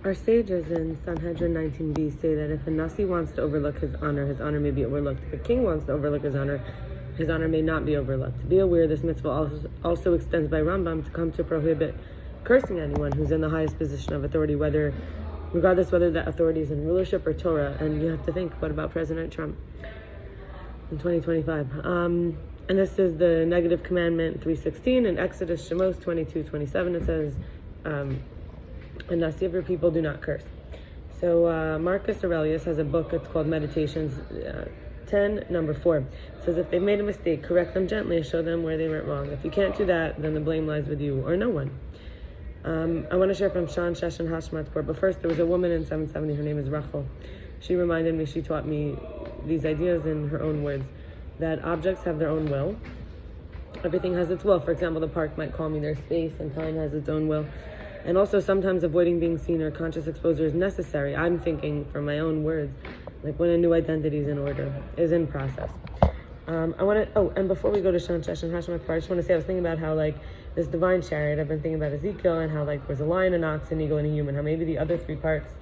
Our sages in Sanhedrin 19b say that if a Nasi wants to overlook his honor may be overlooked. If a king wants to overlook his honor may not be overlooked. Be aware this mitzvah also extends by Rambam to come to prohibit cursing anyone who's in the highest position of authority, regardless whether that authority is in rulership or Torah. And you have to think, what about President Trump in 2025? And this is the negative commandment 3:16 in Exodus Shemos 22:27. It says, and Nasi of your people do not curse. So Marcus Aurelius has a book, it's called Meditations 10, number 4. It says, if they've made a mistake, correct them gently, show them where they went wrong. If you can't do that, then the blame lies with you or no one. I want to share from Shawn, sheshn, Hashmatpour, but first there was a woman in 770, her name is Rochel. She taught me these ideas in her own words, that objects have their own will. Everything has its will. For example, the park might call me their space, and time has its own will. And also sometimes avoiding being seen or conscious exposure is necessary. I'm thinking from my own words, like when a new identity is in process. And before we go to Shawn, sheshn, Hashmatpour, I just want to say, I was thinking about how this divine chariot, I've been thinking about Ezekiel and how there's a lion, an ox, an eagle, and a human, how maybe the other three parts,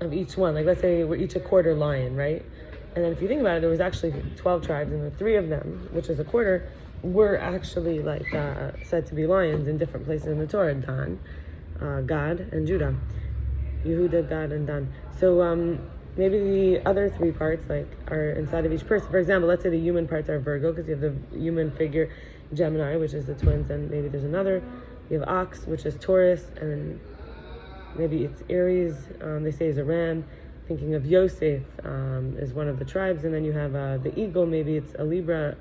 of each one, let's say we're each a quarter lion, right? And then if you think about it, there was actually 12 tribes, and the 3 of them, which is a quarter, were actually said to be lions in different places in the Torah. Dan, Gad, and Judah. Yehuda, Gad, and Dan. So maybe the other 3 parts are inside of each person. For example, let's say the human parts are Virgo, because you have the human figure Gemini, which is the twins, and maybe there's another. You have Ox, which is Taurus, and maybe it's Aries. They say is a ram. Thinking of Yosef is one of the tribes, and then you have the eagle. Maybe it's a Libra.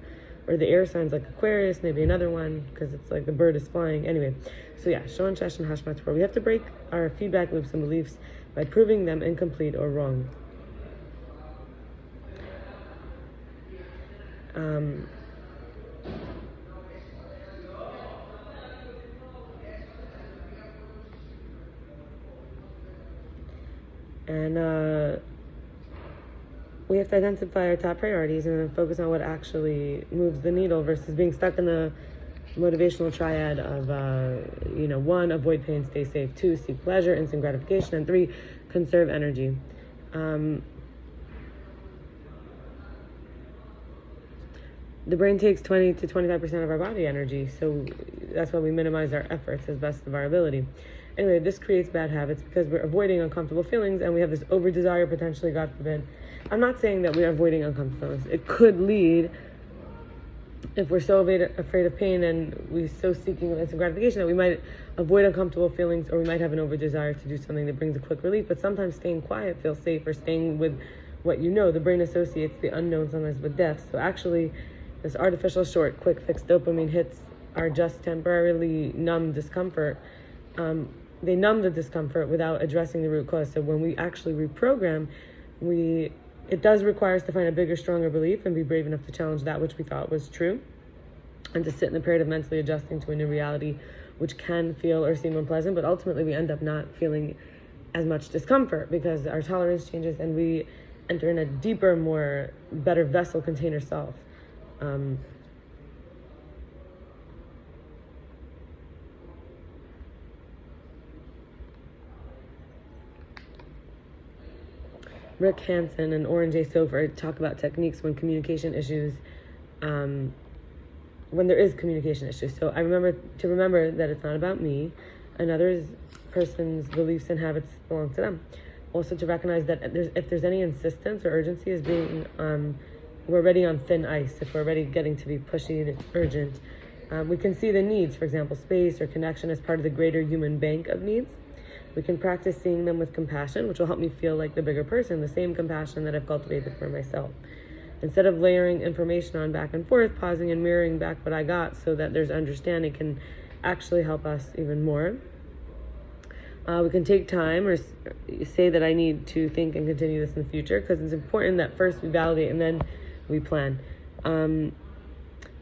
Or the air signs like Aquarius, maybe another one, because it's the bird is flying. Anyway, so yeah, Shawn, sheshn, Hashmatpour. We have to break our feedback loops and beliefs by proving them incomplete or wrong. We have to identify our top priorities and then focus on what actually moves the needle versus being stuck in the motivational triad of, 1, avoid pain, stay safe, 2, seek pleasure, instant gratification, and 3, conserve energy. The brain takes 20 to 25% of our body energy, so that's why we minimize our efforts as best of our ability. Anyway, this creates bad habits because we're avoiding uncomfortable feelings, and we have this over-desire, potentially, God forbid. I'm not saying that we're avoiding uncomfortable feelings. It could lead, if we're so afraid of pain and we're so seeking instant gratification, that we might avoid uncomfortable feelings, or we might have an over-desire to do something that brings a quick relief. But sometimes staying quiet feels safe, or staying with what you know. The brain associates the unknown sometimes with death. So actually, this artificial, short, quick fix dopamine hits are just temporarily numb discomfort. They numb the discomfort without addressing the root cause. So when we actually reprogram, it does require us to find a bigger, stronger belief and be brave enough to challenge that which we thought was true, and to sit in the period of mentally adjusting to a new reality, which can feel or seem unpleasant, but ultimately we end up not feeling as much discomfort because our tolerance changes and we enter in a deeper, better vessel container self. Rick Hanson and Oren sofer talk about techniques when communication issues, when there is communication issues. So I remember that it's not about me. Another person's beliefs and habits belong to them. Also to recognize that if there's any insistence or urgency as being, we're already on thin ice. If we're already getting to be pushy and it's urgent, we can see the needs, for example, space or connection, as part of the greater human bank of needs. We can practice seeing them with compassion, which will help me feel like the bigger person, the same compassion that I've cultivated for myself. Instead of layering information on back and forth, pausing and mirroring back what I got so that there's understanding can actually help us even more. We can take time or say that I need to think and continue this in the future, because it's important that first we validate and then we plan.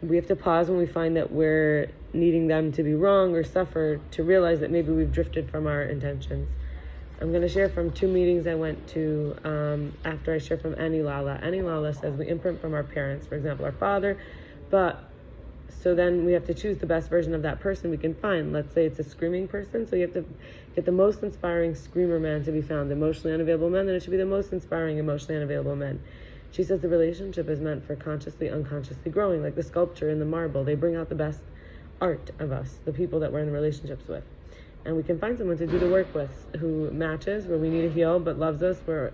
We have to pause when we find that we're needing them to be wrong or suffer, to realize that maybe we've drifted from our intentions. I'm going to share from 2 meetings I went to after I shared from Annie Lala. Annie Lala says we imprint from our parents, for example, our father, but So then we have to choose the best version of that person we can find. Let's say it's a screaming person, so you have to get the most inspiring screamer man to be found. The emotionally unavailable men, then it should be the most inspiring emotionally unavailable men. She says the relationship is meant for consciously, unconsciously growing, like the sculpture in the marble. They bring out the best art of us, the people that we're in relationships with. And we can find someone to do the work with who matches, where we need to heal, but loves us, where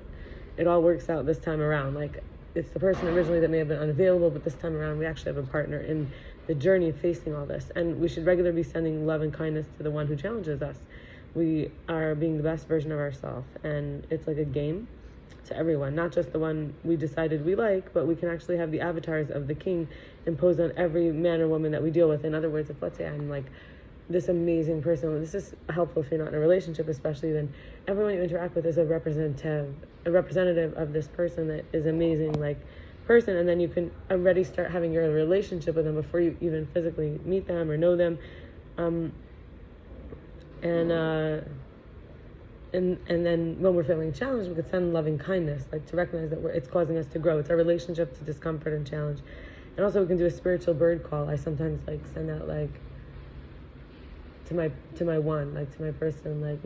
it all works out this time around. Like, it's the person originally that may have been unavailable, but this time around we actually have a partner in the journey of facing all this. And we should regularly be sending love and kindness to the one who challenges us. We are being the best version of ourselves, and it's like a game to everyone, not just the one we decided we like, but we can actually have the avatars of the king imposed on every man or woman that we deal with. In other words, if let's say I'm like this amazing person, this is helpful if you're not in a relationship especially, then everyone you interact with is a representative of this person that is amazing, like person, and then you can already start having your relationship with them before you even physically meet them or know them, and then when we're feeling challenged, we could send loving kindness, like to recognize that it's causing us to grow. It's our relationship to discomfort and challenge. And also we can do a spiritual bird call. I sometimes like send out like to my one, like to my person, like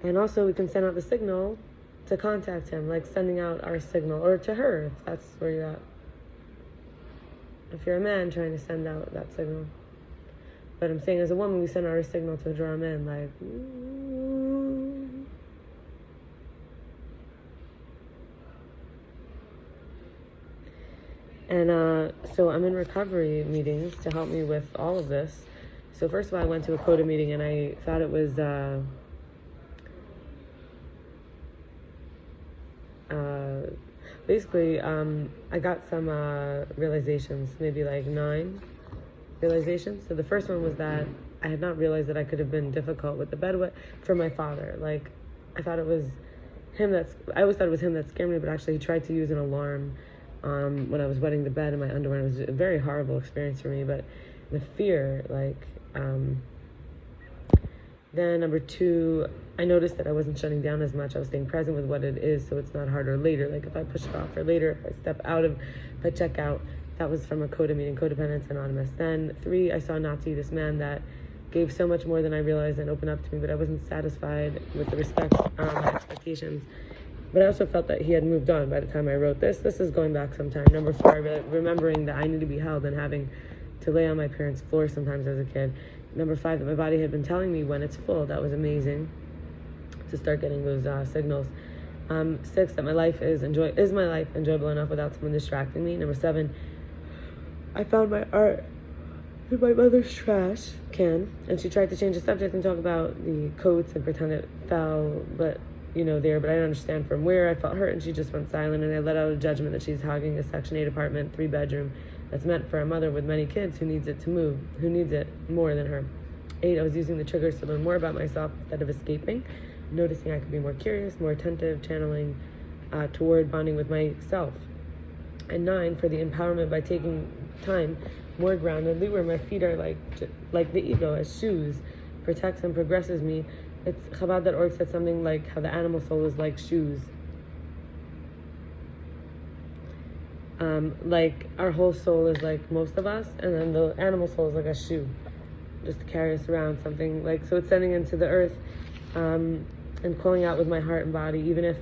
And also we can send out the signal to contact him, like sending out our signal, or to her, if that's where you're at. If you're a man trying to send out that signal. But I'm saying as a woman, we send out our signal to draw him in, like... And so I'm in recovery meetings to help me with all of this. So first of all, I went to a coda meeting and I thought it was... basically, I got some realizations, maybe like 9 realizations. So the first one was that I had not realized that I could have been difficult with the bed for my father. Like, I thought it was him I always thought it was him that scared me, but actually he tried to use an alarm when I was wetting the bed in my underwear. It was a very horrible experience for me, but the fear, like, then number 2, I noticed that I wasn't shutting down as much. I was staying present with what it is, so it's not harder later. Like if I push it off for later, if I step out of, if I check out. That was from a coda meeting, Codependents Anonymous. Then 3, I saw Nazi, this man that gave so much more than I realized and opened up to me, but I wasn't satisfied with the respect my expectations. But I also felt that he had moved on by the time I wrote this. This is going back some time. Number 4, remembering that I need to be held and having to lay on my parents' floor sometimes as a kid. Number 5, that my body had been telling me when it's full. That was amazing to start getting those signals. 6, that my life is enjoyable enough without someone distracting me. Number 7, I found my art in my mother's trash can, and she tried to change the subject and talk about the coats and pretend it fell, but there, but I didn't understand from where. I felt hurt, and she just went silent, and I let out a judgment that she's hogging a Section 8 apartment, 3-bedroom, that's meant for a mother with many kids who needs it to move, who needs it more than her. 8, I was using the triggers to learn more about myself instead of escaping, noticing I could be more curious, more attentive, channeling toward bonding with myself. And 9, for the empowerment by taking time more groundedly, where my feet are like the ego as shoes, protects and progresses me. It's Chabad.org said something like how the animal soul is like shoes. Like our whole soul is like most of us, and then the animal soul is like a shoe, just to carry us around, something like, so it's sending into the earth, and calling out with my heart and body, even if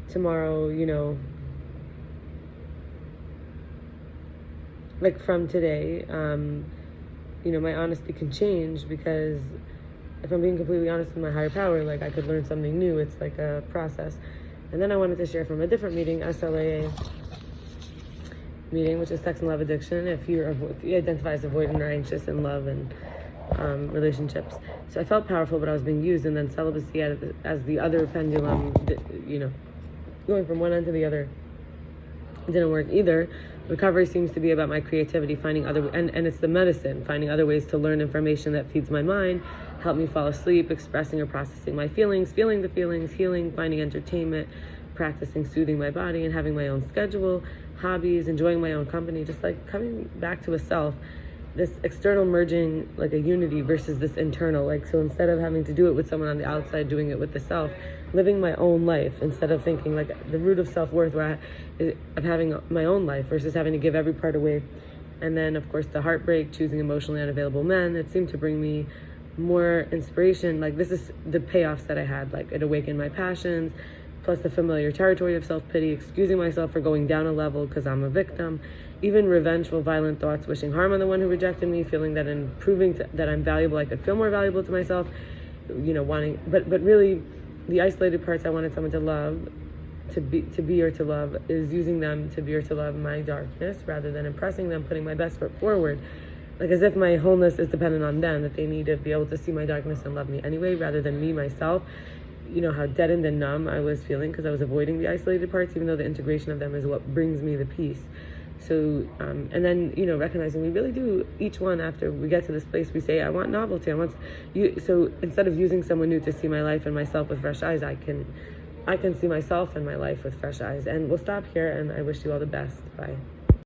tomorrow, like from today, my honesty can change, because if I'm being completely honest with my higher power, like I could learn something new. It's like a process. And then I wanted to share from a different meeting, SLAA meeting, which is sex and love addiction, if you identify as avoidant or anxious in love and relationships. So I felt powerful, but I was being used, and then celibacy as the other pendulum, going from one end to the other didn't work either. Recovery seems to be about my creativity, finding and it's the medicine, finding other ways to learn information that feeds my mind, help me fall asleep, expressing or processing my feelings, feeling the feelings, healing, finding entertainment, practicing soothing my body, and having my own schedule, hobbies, enjoying my own company, just like coming back to a self. this external merging, like a unity, versus this internal. Like, so instead of having to do it with someone on the outside, doing it with the self, living my own life, instead of thinking like the root of self-worth of having my own life versus having to give every part away. And then, of course, the heartbreak, choosing emotionally unavailable men, it seemed to bring me more inspiration. Like, this is the payoffs that I had. Like, it awakened my passions, plus the familiar territory of self-pity, excusing myself for going down a level because I'm a victim, even revengeful, violent thoughts, wishing harm on the one who rejected me, feeling that in proving that I'm valuable, I could feel more valuable to myself, wanting, but really, the isolated parts I wanted someone to love, to be or to love, is using them to be or to love my darkness, rather than impressing them, putting my best foot forward, like as if my wholeness is dependent on them, that they need to be able to see my darkness and love me anyway, rather than me, myself. How deadened and numb I was feeling because I was avoiding the isolated parts, even though the integration of them is what brings me the peace. So, and then, recognizing we really do, each one, after we get to this place, we say, I want novelty. I want you. So instead of using someone new to see my life and myself with fresh eyes, I can see myself and my life with fresh eyes. And we'll stop here, and I wish you all the best. Bye.